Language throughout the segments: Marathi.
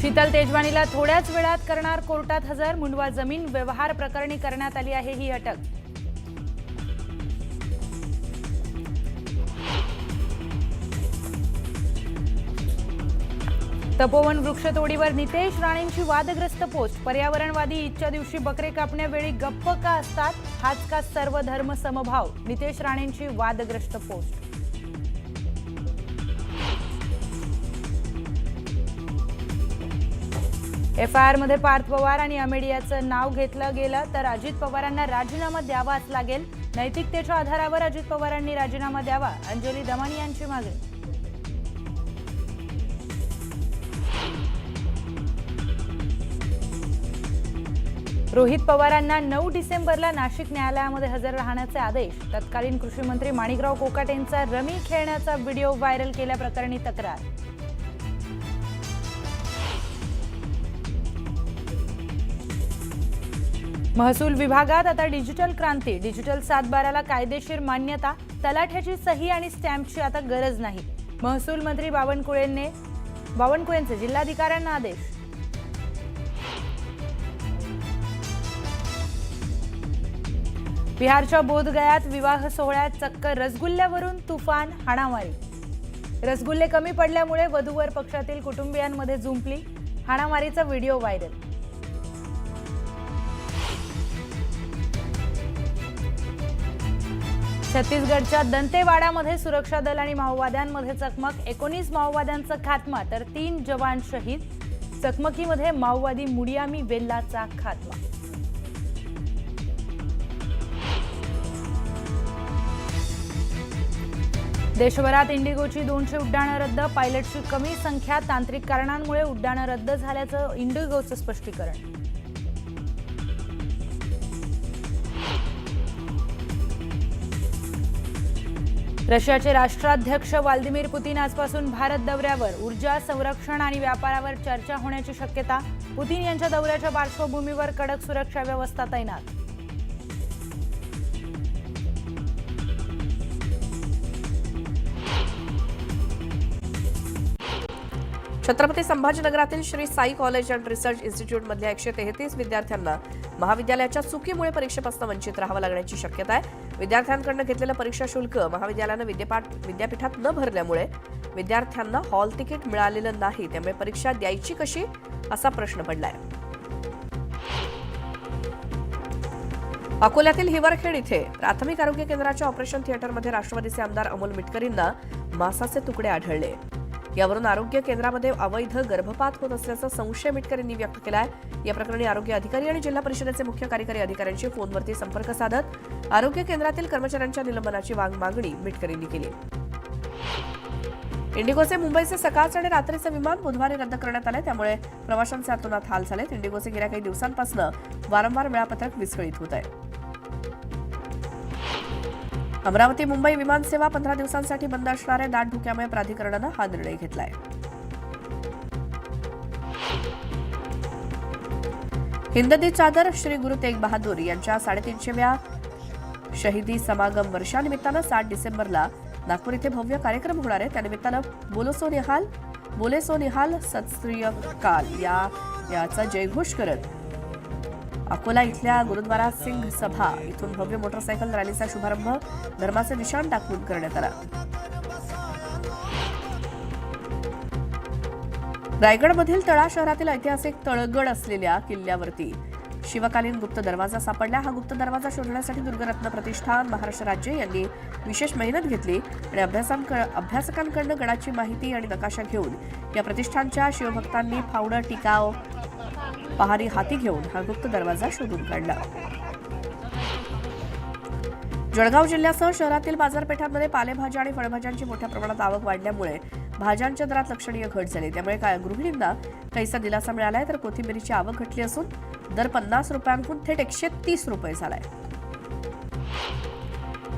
शीतल तेजवानीला थोड्याच वेळात करणार कोर्टात हजर. मुंडवा जमीन व्यवहार प्रकरणी करण्यात आली आहे ही अटक. तपोवन वृक्षतोडीवर नितेश राणेंची वादग्रस्त पोस्ट. पर्यावरणवादी ईदच्या दिवशी बकरे कापण्यावेळी गप्प का असतात? हाच का सर्व धर्म समभाव? नितेश राणेंची वादग्रस्त पोस्ट. एफआयआर मध्ये पार्थ पवार आणि अमेडियाचं नाव घेतलं गेलं तर अजित पवारांना राजीनामा द्यावाच लागेल. नैतिकतेच्या आधारावर अजित पवारांनी राजीनामा द्यावा, अंजली दमानी यांची मागणी. रोहित पवारांना 9 डिसेंबरला नाशिक न्यायालयामध्ये हजर राहण्याचे आदेश. तत्कालीन कृषी मंत्री माणिकराव कोकाटेंचा रमी खेळण्याचा व्हिडिओ व्हायरल केल्याप्रकरणी तक्रार. महसूल विभागात आता डिजिटल क्रांती. डिजिटल 7/12ला कायदेशीर मान्यता. तलाठ्याची सही आणि स्टॅम्पची आता गरज नाही. महसूल मंत्री बावनकुळेंचे जिल्हाधिकाऱ्यांना आदेश. बिहारच्या बोधगयात विवाह सोहळ्यात चक्क रसगुल्ल्यावरून तुफान हाणामारी. रसगुल्ले कमी पडल्यामुळे वधूवर पक्षातील कुटुंबियांमध्ये जुंपली. हाणामारीचा व्हिडिओ व्हायरल. छत्तीसगडच्या दंतेवाडामध्ये सुरक्षा दल आणि माओवाद्यांमध्ये चकमक. 19 माओवाद्यांचा खात्मा तर 3 जवान शहीद. चकमकीमध्ये माओवादी मुडियामी वेल्लाचा खात्मा. देशभरात इंडिगोची 200 उड्डाणं रद्द. पायलटची कमी संख्या. तांत्रिक कारणांमुळे उड्डाणं रद्द झाल्याचं इंडिगोचं स्पष्टीकरण. रशियाचे राष्ट्राध्यक्ष व्लादिमीर पुतीन आजपासून भारत दौऱ्यावर. ऊर्जा, संरक्षण आणि व्यापारावर चर्चा होण्याची शक्यता. पुतीन यांच्या दौऱ्याच्या पार्श्वभूमीवर कडक सुरक्षा व्यवस्था तैनात. छत्रपती संभाजीनगरातील Shri Sai college and research इन्स्टिट्यूटमधल्या 133 विद्यार्थ्यांना महाविद्यालयाच्या चुकीमुळे परीक्षेपासून वंचित राहावं लागण्याची शक्यता आहे. विद्यार्थ्यांकडून घेतलेलं परीक्षा शुल्क महाविद्यालयानं विद्यापीठात न भरल्यामुळे विद्यार्थ्यांना हॉल तिकीट मिळालेलं नाही. त्यामुळे परीक्षा द्यायची कशी असा प्रश्न पडलाय. अकोल्यातील हिवरखेड इथे प्राथमिक आरोग्य केंद्राच्या ऑपरेशन थिएटरमध्ये राष्ट्रवादीचे आमदार अमोल मिटकरींना मांसाचे तुकडे आढळले. यावरून आरोग्य केंद्रामध्ये अवैध गर्भपात होत असल्याचा संशय मिटकरींनी व्यक्त केला आहे. या प्रकरणी आरोग्य अधिकारी आणि जिल्हा परिषदेचे मुख्य कार्यकारी अधिकाऱ्यांशी फोनवरती संपर्क साधत आरोग्य केंद्रातील कर्मचाऱ्यांच्या निलंबनाची मागणी मिटकरींनी केली. इंडिगोचे मुंबईचे सकाळचे आणि रात्रीचे विमान बुधवारी रद्द करण्यात आले. त्यामुळे प्रवाशांचे अतोनात हाल झाले. इंडिगोचे गेल्या काही दिवसांपासून वारंवार वेळापत्रक विस्कळीत होत आहे. अमरावती मुंबई विमानसेवा 15 दिवसांसाठी बंद असणाऱ्या दाट धुक्यामुळे प्राधिकरणानं हा निर्णय घेतलाय. हिंददी चादर श्री गुरु तेग बहादूर यांच्या 350व्या शहीदी समागम वर्षानिमित्तानं 7 डिसेंबरला नागपूर इथे भव्य कार्यक्रम होणार आहे. त्यानिमित्तानं बोले सो निहाल सत श्री अकाल याचा जयघोष करत अकोला इथल्या गुरुद्वारा सिंग सभा इथून भव्य मोटरसायकल रॅलीचा शुभारंभ धर्माचे निशाण दाखवून करण्यात आला. रायगडमधील तळा शहरातील ऐतिहासिक तळगड असलेल्या किल्ल्यावरती शिवकालीन गुप्त दरवाजा सापडला. हा गुप्त दरवाजा शोधण्यासाठी दुर्गरत्न प्रतिष्ठान महाराष्ट्र राज्य यांनी विशेष मेहनत घेतली आणि अभ्यासकांकडून गडाची माहिती आणि नकाशा घेऊन या प्रतिष्ठानच्या शिवभक्तांनी फावडं टिकाव पहारी हाती घेऊन हा गुप्त दरवाजा शोधून काढला. जळगाव जिल्ह्यासह शहरातील बाजारपेठांमध्ये पालेभाज्या आणि फळभाज्यांची मोठ्या प्रमाणात आवक वाढल्यामुळे भाज्यांच्या दरात लक्षणीय घट झाली. त्यामुळे गृहिणींना काहीसा दिलासा मिळालाय. तर कोथिंबीरीची आवक घटली असून दर 50 रुपयांहून थेट 130 रुपये झालाय.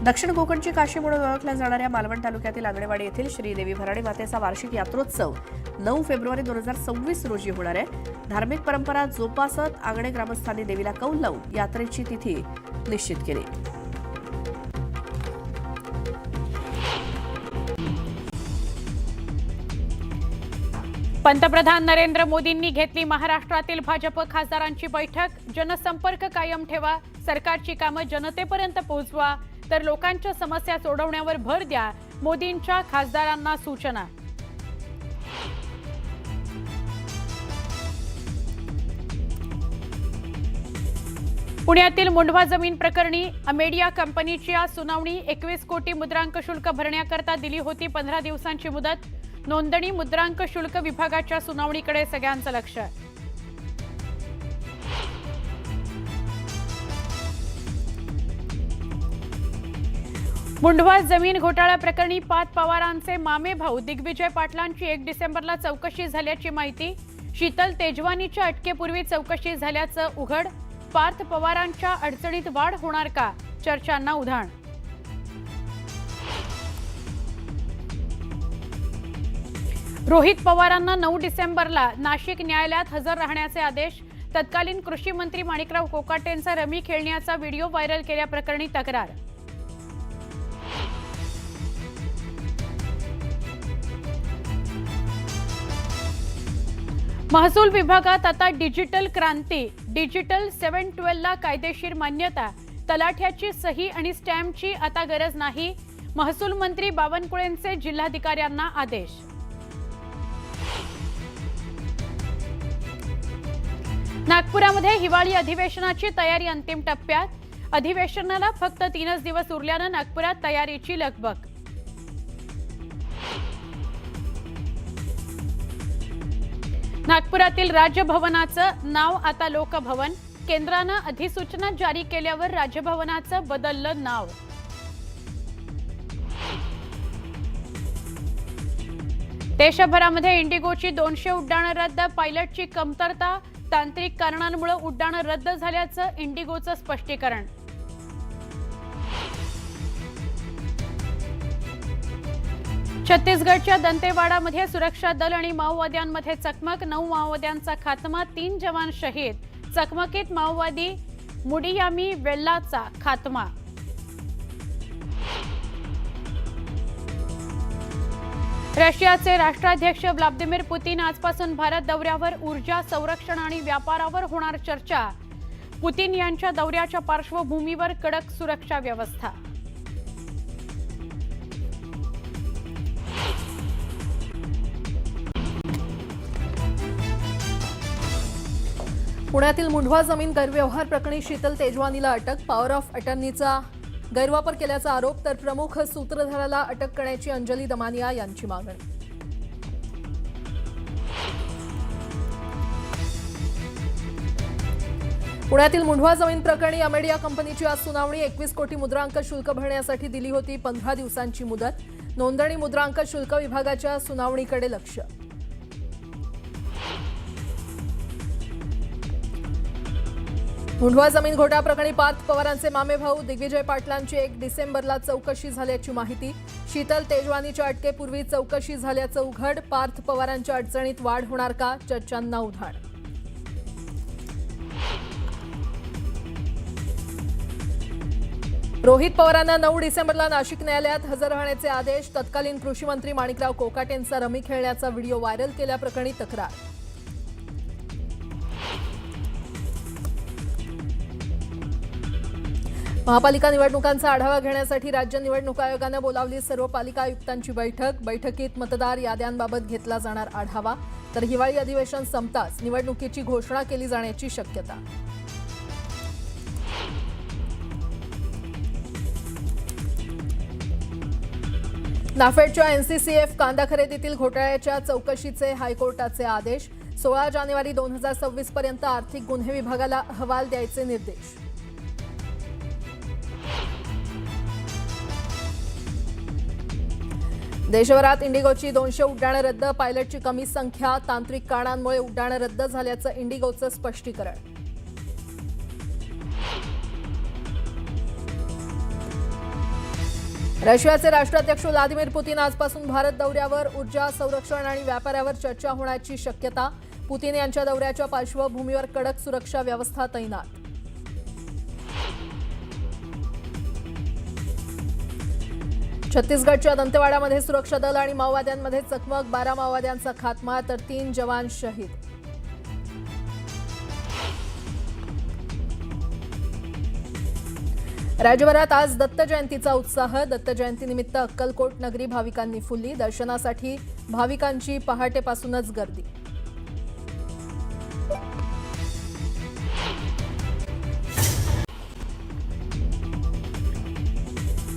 दक्षिण कोकणची काशी म्हणून ओळखल्या जाणाऱ्या मालवण तालुक्यातील आंगणेवाडी येथील श्रीदेवी भराडी मातेचा वार्षिक यात्रोत्सव 9 फेब्रुवारी 2026 रोजी होणार आहे. धार्मिक परंपरा जोपासत आंगणे ग्रामस्थांनी देवीला कौल लावून यात्रेची तिथी निश्चित केली. पंतप्रधान नरेंद्र मोदींनी घेतली महाराष्ट्रातील भाजप खासदारांची बैठक. जनसंपर्क कायम ठेवा, सरकारची कामं जनतेपर्यंत पोहोचवा, तर लोकांच्या समस्या सोडवण्यावर भर द्या, मोदींच्या खासदारांना सूचना. पुण्यातील मुंढवा जमीन प्रकरणी अमेडिया कंपनीची आज सुनावणी. 21 कोटी मुद्रांक शुल्क भरण्याकरता दिली होती 15 दिवसांची मुदत. नोंदणी मुद्रांक शुल्क विभागाच्या सुनावणीकडे सगळ्यांचं लक्ष. मुंढवा जमीन घोटाळा प्रकरणी पार्थ पवारांचे मामे भाऊ दिग्विजय पाटलांची 1 डिसेंबरला चौकशी झाल्याची माहिती. शीतल तेजवानीच्या अटकेपूर्वी चौकशी झाल्याचं उघड. पार्थ पवारांच्या अडचणीत वाढ होणार का, चर्चांना उधाण. रोहित पवारांना 9 डिसेंबरला नाशिक न्यायालयात हजर राहण्याचे आदेश. तत्कालीन कृषी मंत्री माणिकराव कोकाटेंचा रमी खेळण्याचा व्हिडिओ व्हायरल केल्याप्रकरणी तक्रार. महसूल विभागात आता डिजिटल क्रांती. डिजिटल 712 ला कायदेशीर मान्यता. तलाठ्याची सही आणि स्टॅम्पची आता गरज नाही. महसूल मंत्री बावनकुळेंचे जिल्हाधिकाऱ्यांना आदेश. नागपुरामध्ये हिवाळी अधिवेशनाची तयारी अंतिम टप्प्यात. अधिवेशनाला फक्त 3च दिवस उरल्यानं नागपुरात तयारीची लगबग. नागपुरातील राजभवनाचं नाव आता लोकभवन. केंद्रानं अधिसूचना जारी केल्यावर राजभवनाचं बदललं नाव. देशभरामध्ये इंडिगोची 200 उड्डाणं रद्द. पायलटची कमतरता. तांत्रिक कारणांमुळे उड्डाणं रद्द झाल्याचं इंडिगोचं स्पष्टीकरण. छत्तीसगडच्या दंतेवाडामध्ये सुरक्षा दल आणि माओवाद्यांमध्ये चकमक. 9 माओवाद्यांचा खात्मा, 3 जवान शहीद. चकमकीत माओवादी मुडियामी वेल्लाचा खात्मा. रशियाचे राष्ट्राध्यक्ष व्लादिमीर पुतीन आजपासून भारत दौऱ्यावर. ऊर्जा, संरक्षण आणि व्यापारावर होणार चर्चा. पुतीन यांच्या दौऱ्याच्या पार्श्वभूमीवर कडक सुरक्षा व्यवस्था. पुण्यातील मुंढवा जमीन गैरव्यवहार प्रकरणी शीतल तेजवानीला अटक. पॉवर ऑफ अटर्नीचा गैरवापर केल्याचा आरोप, तर प्रमुख सूत्रधाराला अटक करण्याची अंजली दमानिया यांची मागणी. पुण्यातील मुंढवा जमीन प्रकरणी अमेडिया कंपनीची आज सुनावणी. 21 कोटी मुद्रांक शुल्क भरण्यासाठी दिली होती 15 दिवसांची मुदत. नोंदणी मुद्रांक शुल्क विभागाच्या सुनावणीकडे लक्ष. मुंढवा जमीन घोटाळा प्रकरणी पार्थ पवारांचे मामे भाऊ दिग्विजय पाटलांची 1 डिसेंबरला चौकशी झाल्याची माहिती. शीतल तेजवानीच्या अटकेपूर्वी चौकशी झाल्याचं उघड. पार्थ पवारांच्या अडचणीत वाढ होणार का, चर्चांना उधाण. रोहित पवारांना 9 डिसेंबरला नाशिक न्यायालयात हजर राहण्याचे आदेश. तत्कालीन कृषी मंत्री माणिकराव कोकाटेंचा रमी खेळण्याचा व्हिडिओ व्हायरल केल्याप्रकरणी तक्रार. महापालिका निवडणुकांचा आढावा घेण्यासाठी राज्य निवडणूक आयोगानं बोलावली सर्व पालिका आयुक्तांची बैठक. बैठकीत मतदार याद्यांबाबत घेतला जाणार आढावा, तर हिवाळी अधिवेशन संपताच निवडणुकीची घोषणा केली जाण्याची शक्यता. नाफेडच्या एनसीसीएफ कांदा खरेदीतील घोटाळ्याच्या चौकशीचे हायकोर्टाचे आदेश. 16 जानेवारी 2026 पर्यंत आर्थिक गुन्हे विभागाला अहवाल द्यायचे निर्देश. देशभरात इंडिगोची 200 उड्डाणं रद्द. पायलटची कमी संख्या. तांत्रिक कारणांमुळे उड्डाणं रद्द झाल्याचं इंडिगोचं स्पष्टीकरण. रशियाचे राष्ट्राध्यक्ष व्लादिमीर पुतीन आजपासून भारत दौऱ्यावर. ऊर्जा, संरक्षण आणि व्यापारावर चर्चा होण्याची शक्यता. पुतीन यांच्या दौऱ्याच्या पार्श्वभूमीवर कडक सुरक्षा व्यवस्था तैनात. छत्तीसगडच्या दंतेवाडामध्ये सुरक्षा दल आणि माओवाद्यांमध्ये चकमक, 12 माओवाद्यांचा खात्मा तर 3 जवान शहीद. राज्यभरात आज दत्त जयंतीचा उत्साह. दत्त जयंतीनिमित्त अक्कलकोट नगरी भाविकांनी फुलली. दर्शनासाठी भाविकांची पहाटेपासूनच गर्दी.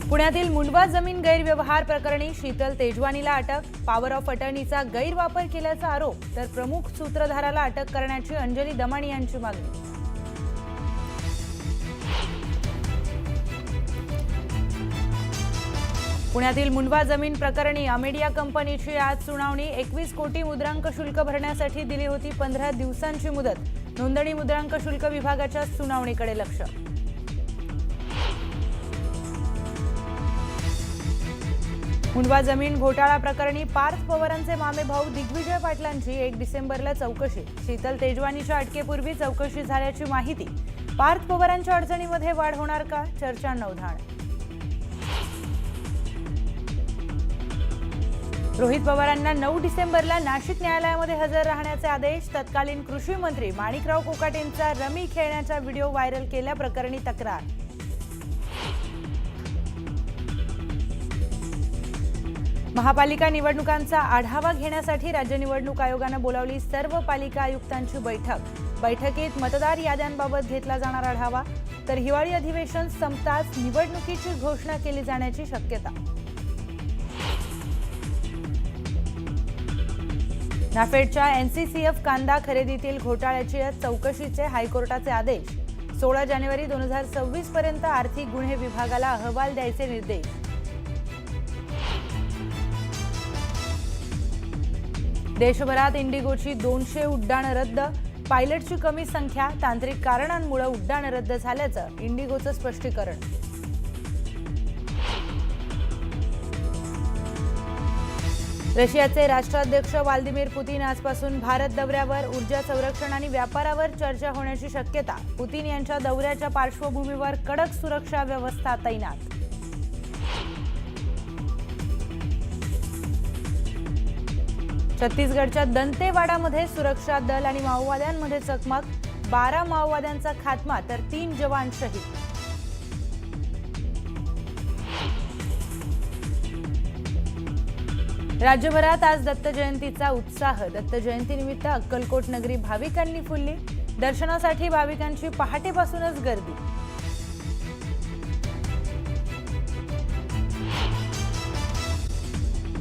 पुण्यातील मुंडवा जमीन गैरव्यवहार प्रकरणी शीतल तेजवानीला अटक. पॉवर ऑफ अटर्नीचा गैरवापर केल्याचा आरोप तर प्रमुख सूत्रधाराला अटक करण्याची अंजली दमाणी यांची मागणी. पुण्यातील मुंडवा जमीन प्रकरणी अमेडिया कंपनीची आज सुनावणी. 21 कोटी मुद्रांक शुल्क भरण्यासाठी दिली होती 15 दिवसांची मुदत. नोंदणी मुद्रांक शुल्क विभागाच्या सुनावणीकडे लक्ष. मुंडवा जमीन घोटाळा प्रकरणी पार्थ पवारांचे मामे भाऊ दिग्विजय पाटलांची 1 डिसेंबरला चौकशी. शीतल तेजवानीच्या अटकेपूर्वी चौकशी झाल्याची माहिती. पार्थ पवारांच्या अडचणीमध्ये वाढ होणार का? चर्चांना उधाण. रोहित पवारांना 9 डिसेंबरला नाशिक न्यायालयामध्ये हजर राहण्याचे आदेश. तत्कालीन कृषी मंत्री माणिकराव कोकाटेंचा रमी खेळण्याचा व्हिडिओ व्हायरल केल्याप्रकरणी तक्रार. महापालिका निवडणुकांचा आढावा घेण्यासाठी राज्य निवडणूक आयोगानं बोलावली सर्व पालिका आयुक्तांची बैठक. बैठकीत मतदार याद्यांबाबत घेतला जाणार आढावा तर हिवाळी अधिवेशन संपताच निवडणुकीची घोषणा केली जाण्याची शक्यता. नाफेडच्या एनसीसीएफ कांदा खरेदीतील घोटाळ्याची चौकशीचे हायकोर्टाचे आदेश. 16 जानेवारी 2026 पर्यंत आर्थिक गुन्हे विभागाला अहवाल द्यायचे निर्देश. देशभरात इंडिगोची 200 उड्डाणं रद्द. पायलटची कमी संख्या, तांत्रिक कारणांमुळे उड्डाणं रद्द झाल्याचं इंडिगोचं स्पष्टीकरण. रशियाचे राष्ट्राध्यक्ष व्लादिमीर पुतीन आजपासून भारत दौऱ्यावर. ऊर्जा, संरक्षण आणि व्यापारावर चर्चा होण्याची शक्यता. पुतीन यांच्या दौऱ्याच्या पार्श्वभूमीवर कडक सुरक्षा व्यवस्था तैनात. छत्तीसगडच्या दंतेवाडामध्ये सुरक्षा दल आणि माओवाद्यांमध्ये चकमक. 12 माओवाद्यांचा खात्मा तर 3 जवान शहीद. राज्यभरात आज दत्त जयंतीचा उत्साह. दत्त जयंतीनिमित्त अक्कलकोट नगरी भाविकांनी फुलली. दर्शनासाठी भाविकांची पहाटेपासूनच गर्दी.